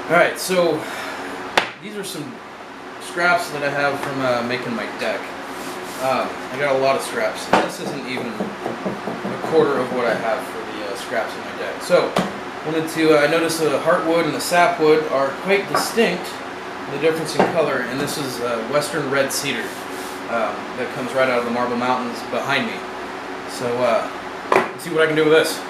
Alright, so these are some scraps that I have from making my deck. I got a lot of scraps. This isn't even a quarter of what I have for the scraps in my deck. So, I noticed the heartwood and the sapwood are quite distinct, the difference in color, and this is Western Red Cedar that comes right out of the Marble Mountains behind me. So, let's see what I can do with this.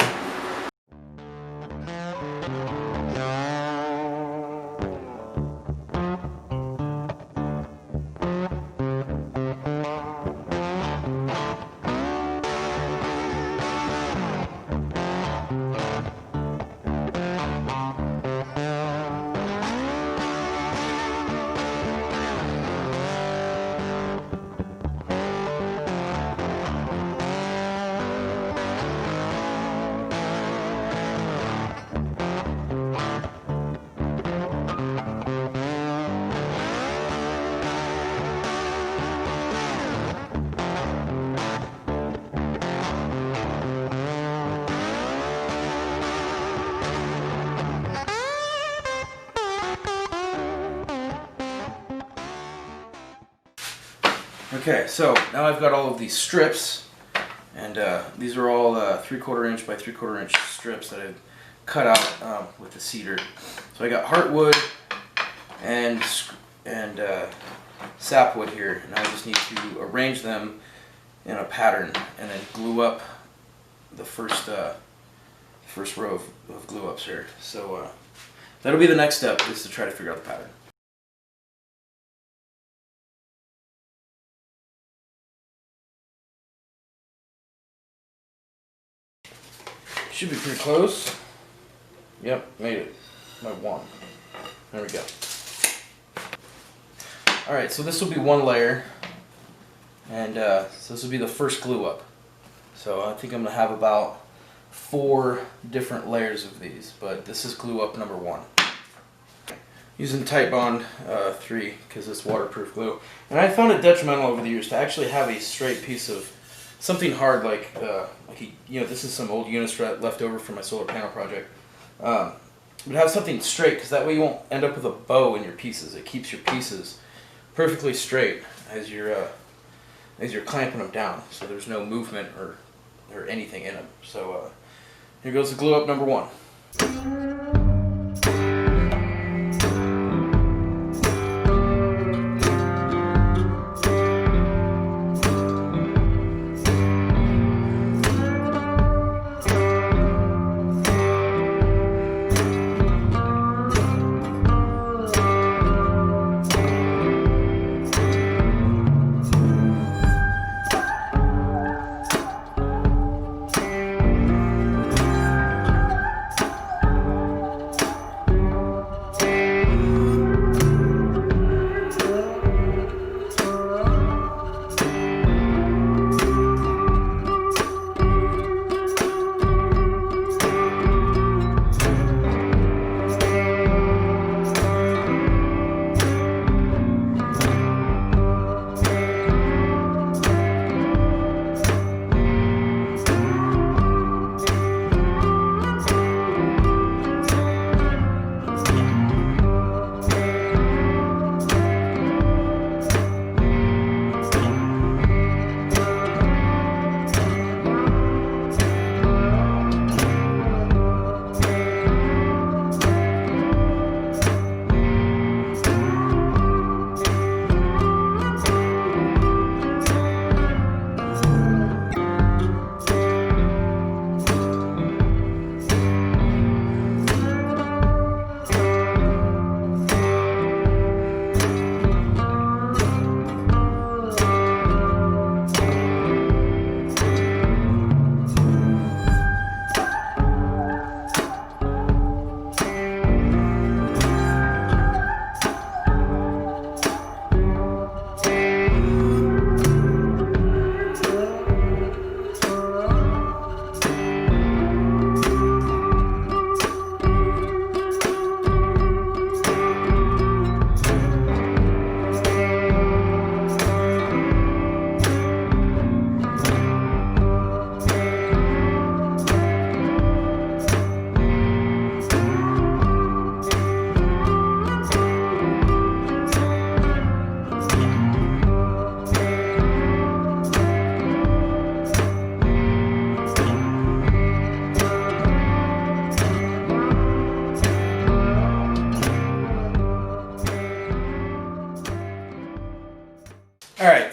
Okay, so now I've got all of these strips, and these are all 3/4 inch by 3/4 inch strips that I've cut out with the cedar. So I got heartwood and sapwood here, and I just need to arrange them in a pattern and then glue up the first row of glue ups here. So that'll be the next step, is to try to figure out the pattern. Should be pretty close. Yep, made it. My one. There we go. Alright, so this will be one layer, and so this will be the first glue up. So I think I'm going to have about 4 different layers of these, but this is glue up number 1. Using Titebond 3 because it's waterproof glue. And I found it detrimental over the years to actually have a straight piece of something hard like this is some old Unistrut left over from my solar panel project. But have something straight, because that way you won't end up with a bow in your pieces. It keeps your pieces perfectly straight as you're clamping them down, so there's no movement or anything in them. So here goes the glue up number 1.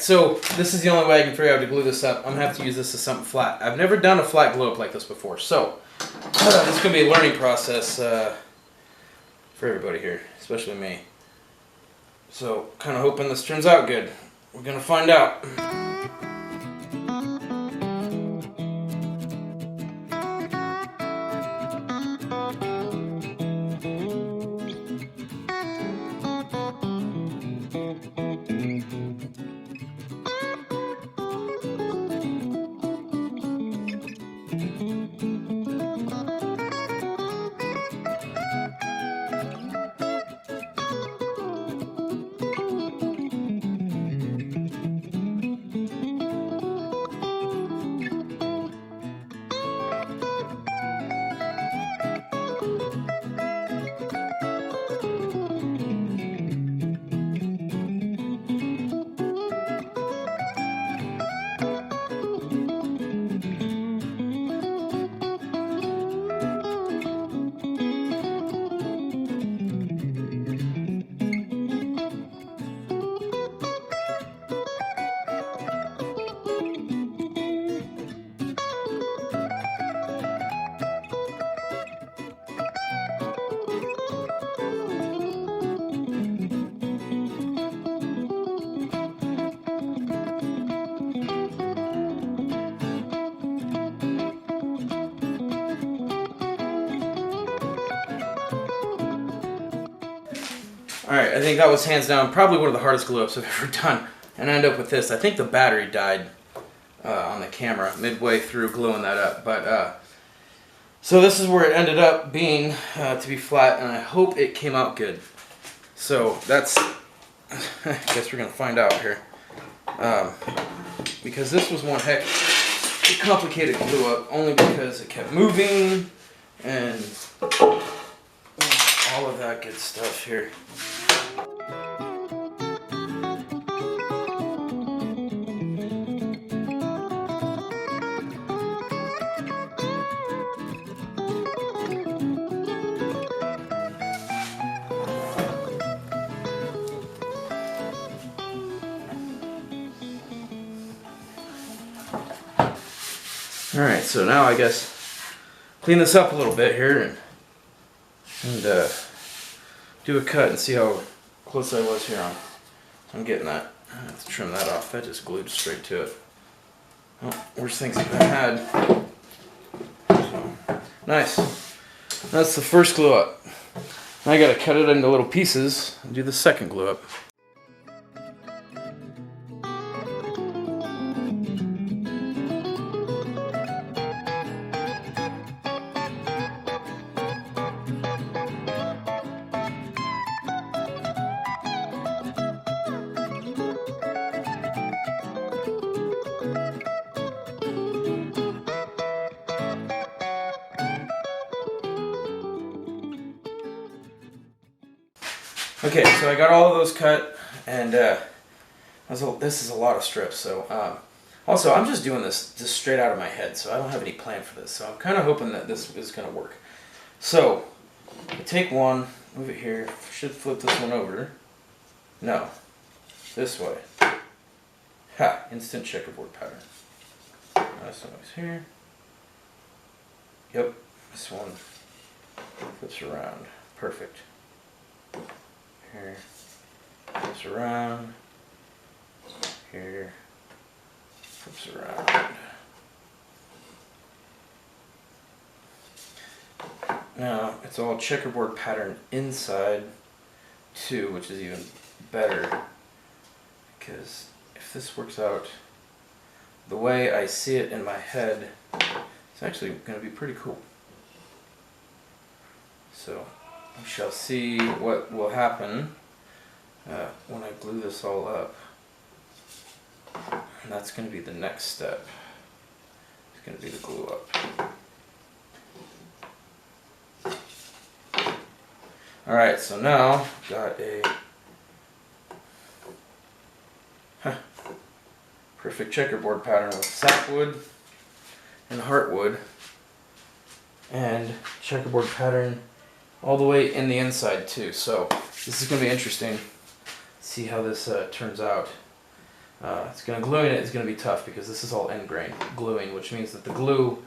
so this is the only way I can figure out to glue this up. I'm gonna have to use this as something flat. I've never done a flat glue up like this before, so this is gonna be a learning process for everybody here, especially me. So, kind of hoping this turns out good. We're gonna find out. Alright, I think that was hands down probably one of the hardest glue ups I've ever done. And I end up with this. I think the battery died on the camera midway through gluing that up. But so this is where it ended up being to be flat, and I hope it came out good. So that's, I guess we're going to find out here. Because this was one heck of a complicated glue up, only because it kept moving and all of that good stuff here. Alright, so now I guess clean this up a little bit here and do a cut and see how close I was here on. I'm getting that. Let's trim that off. That just glued straight to it. Oh, worst things I've had. So, nice. That's the first glue up. Now I gotta cut it into little pieces and do the second glue up. Okay, so I got all of those cut, and this is a lot of strips. So also, I'm just doing this just straight out of my head, so I don't have any plan for this. So I'm kind of hoping that this is going to work. So I take one, move it here. Should flip this one over. No, this way. Ha! Instant checkerboard pattern. This one goes here. Yep, this one flips around. Perfect. Here, flips around, here, flips around. Now, it's all checkerboard pattern inside too, which is even better, because if this works out the way I see it in my head, it's actually going to be pretty cool. So we shall see what will happen when I glue this all up. And that's going to be the next step. It's going to be the glue up. Alright, so now got a perfect checkerboard pattern with sapwood and heartwood, and checkerboard pattern all the way in the inside too. So this is going to be interesting. See how this turns out. Gluing it is going to be tough because this is all end grain gluing, which means that the glue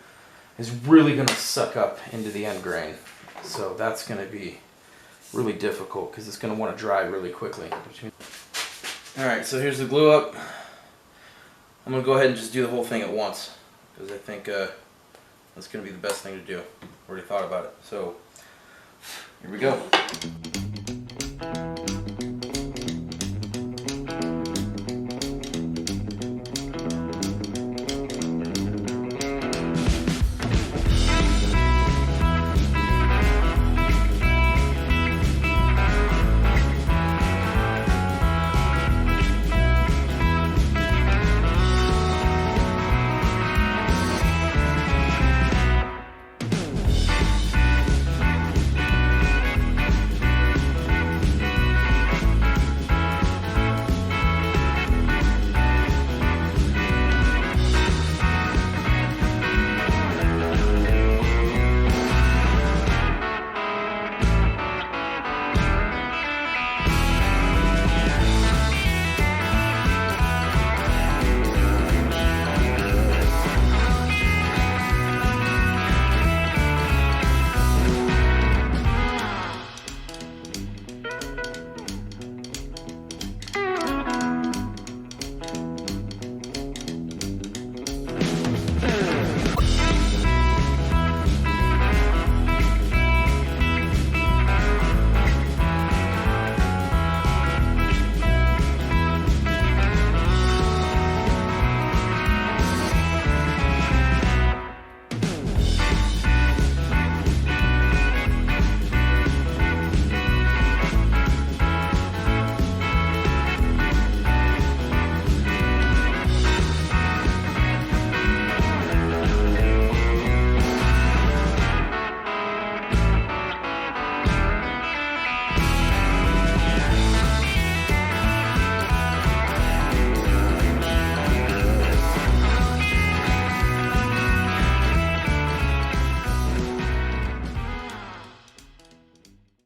is really going to suck up into the end grain. So that's going to be really difficult because it's going to want to dry really quickly. Alright, so here's the glue up. I'm going to go ahead and just do the whole thing at once because I think that's going to be the best thing to do. Already thought about it. So here we go.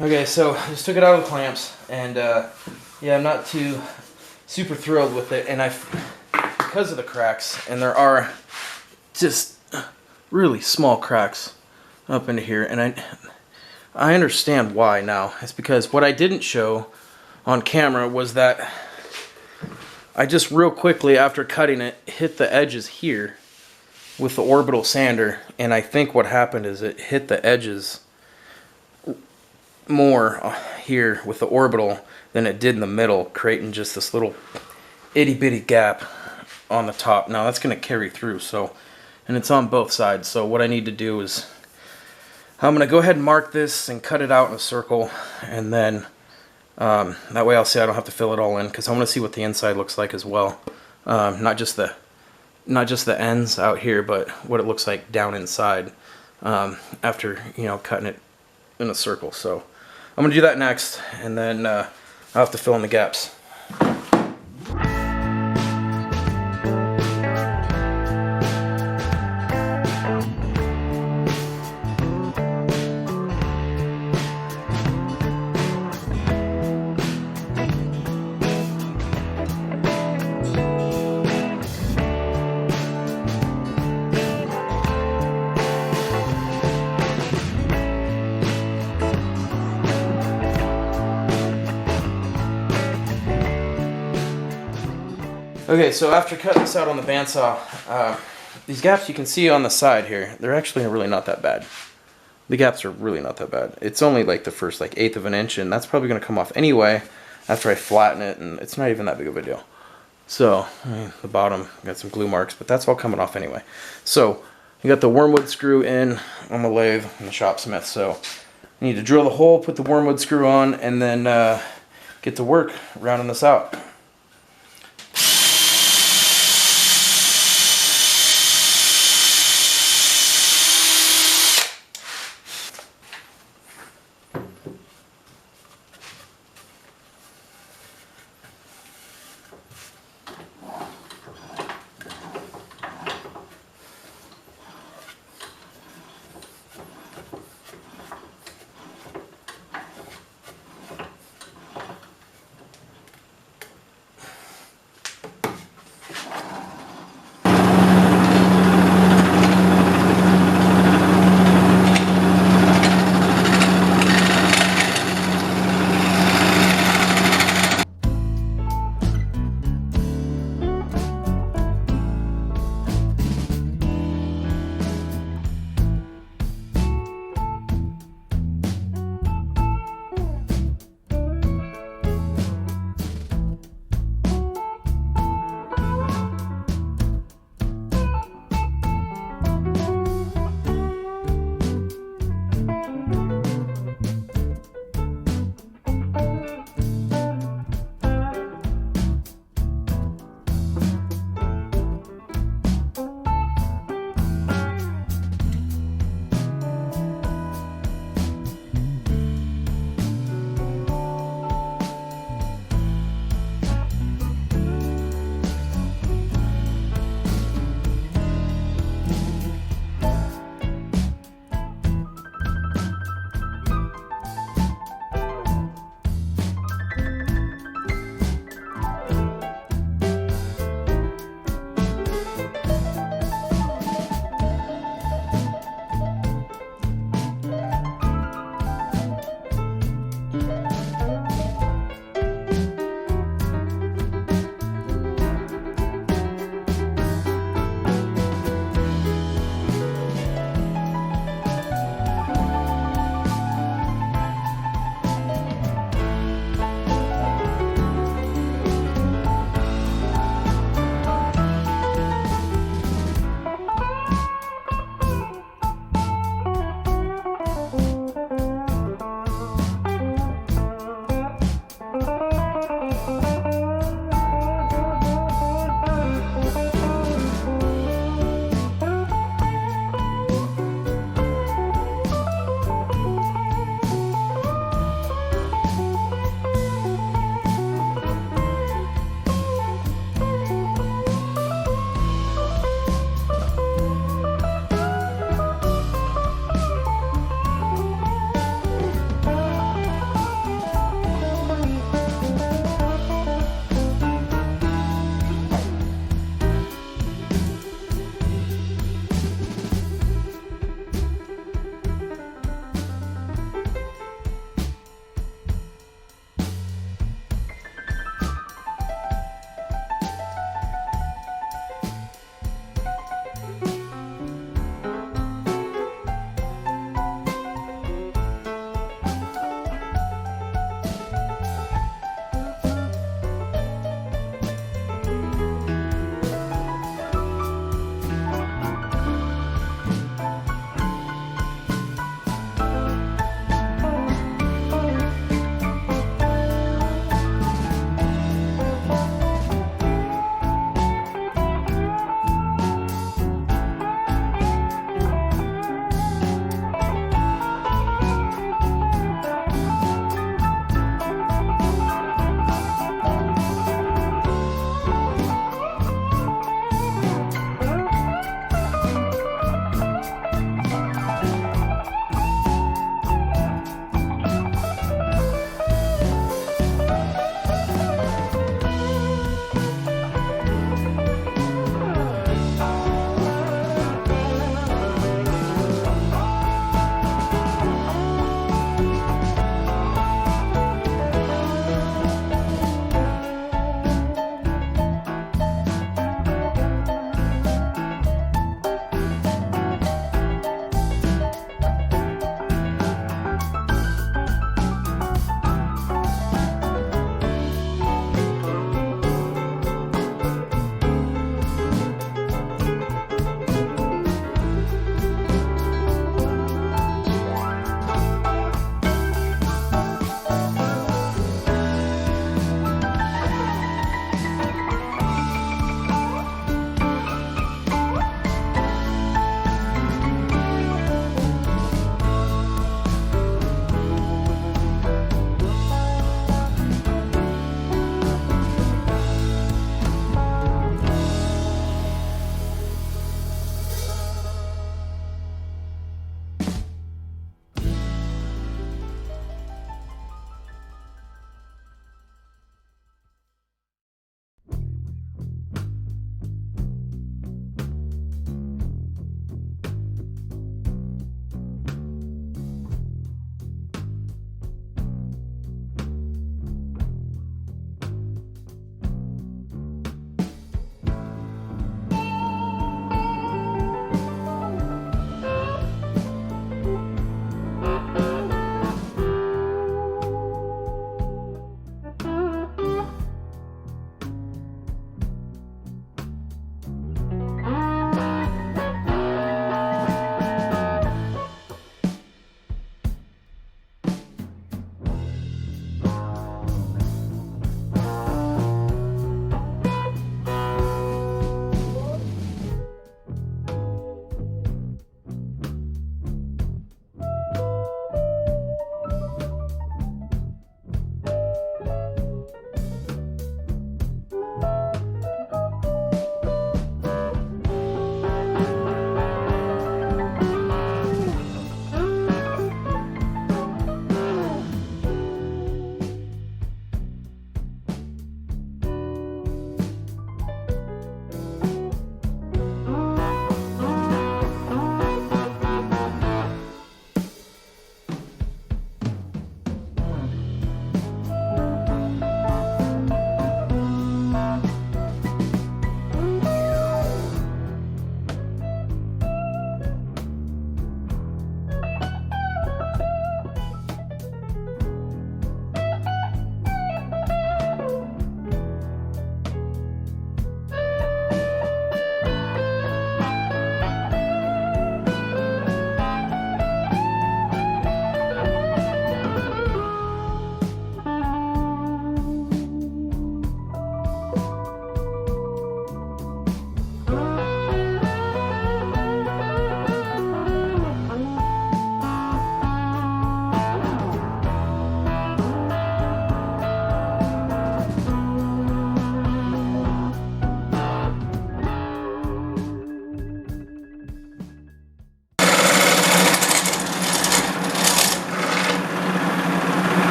Okay, so I just took it out of the clamps, and yeah, I'm not too super thrilled with it, and because of the cracks, and there are just really small cracks up into here, and I understand why now. It's because what I didn't show on camera was that I just real quickly after cutting it hit the edges here with the orbital sander, and I think what happened is it hit the edges more here with the orbital than it did in the middle, creating just this little itty bitty gap on the top. Now that's going to carry through, so, and it's on both sides, so what I need to do is I'm going to go ahead and mark this and cut it out in a circle, and then that way I'll see I don't have to fill it all in, because I want to see what the inside looks like as well. Not just the ends out here, but what it looks like down inside after, you know, cutting it in a circle. So I'm going to do that next, and then I'll have to fill in the gaps. Okay, so after cutting this out on the bandsaw, these gaps you can see on the side here, they're actually really not that bad. The gaps are really not that bad. It's only like the first like 1/8 of an inch, and that's probably going to come off anyway after I flatten it, and it's not even that big of a deal. So, the bottom, got some glue marks, but that's all coming off anyway. So, you got the wormwood screw in on the lathe and the shopsmith, so you need to drill the hole, put the wormwood screw on, and then get to work rounding this out.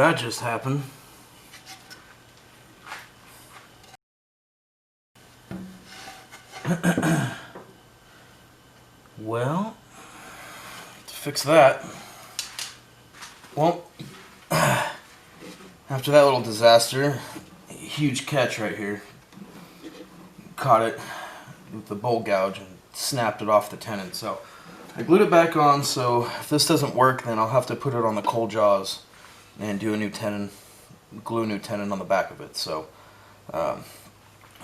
that just happened. Well, to fix that, well, after that little disaster, a huge catch right here. Caught it with the bolt gouge and snapped it off the tenon. So I glued it back on, so if this doesn't work, then I'll have to put it on the cold jaws and do a new tenon, glue a new tenon on the back of it. So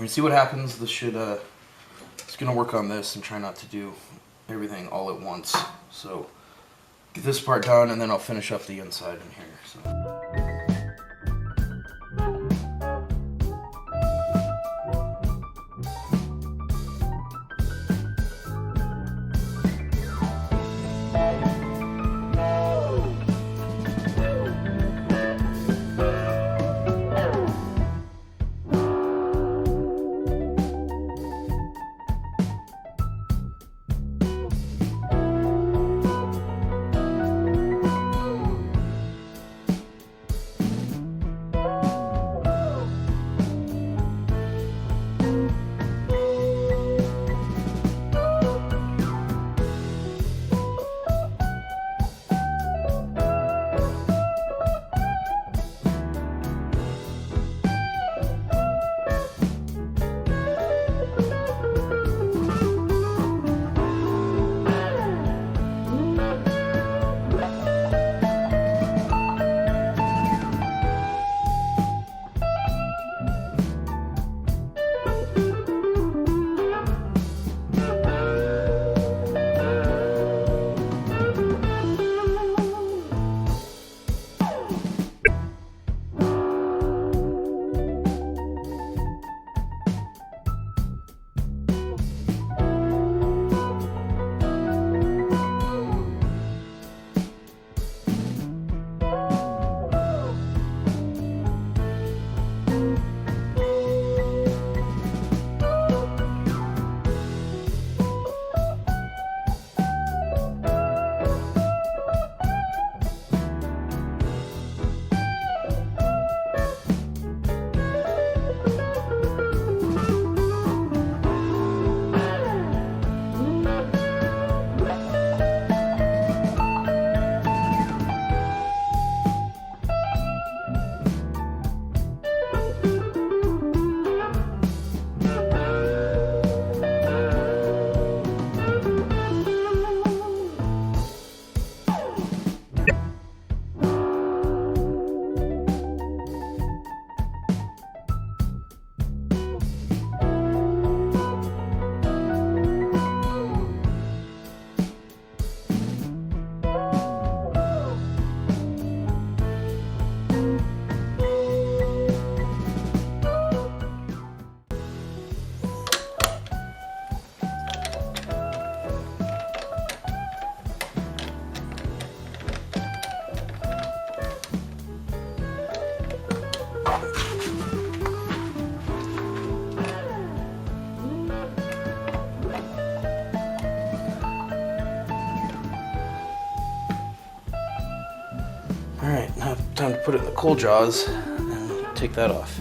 we see what happens. This should it's gonna work on this and try not to do everything all at once. So get this part done, and then I'll finish up the inside in here. So. Alright, now time to put it in the cold jaws and take that off.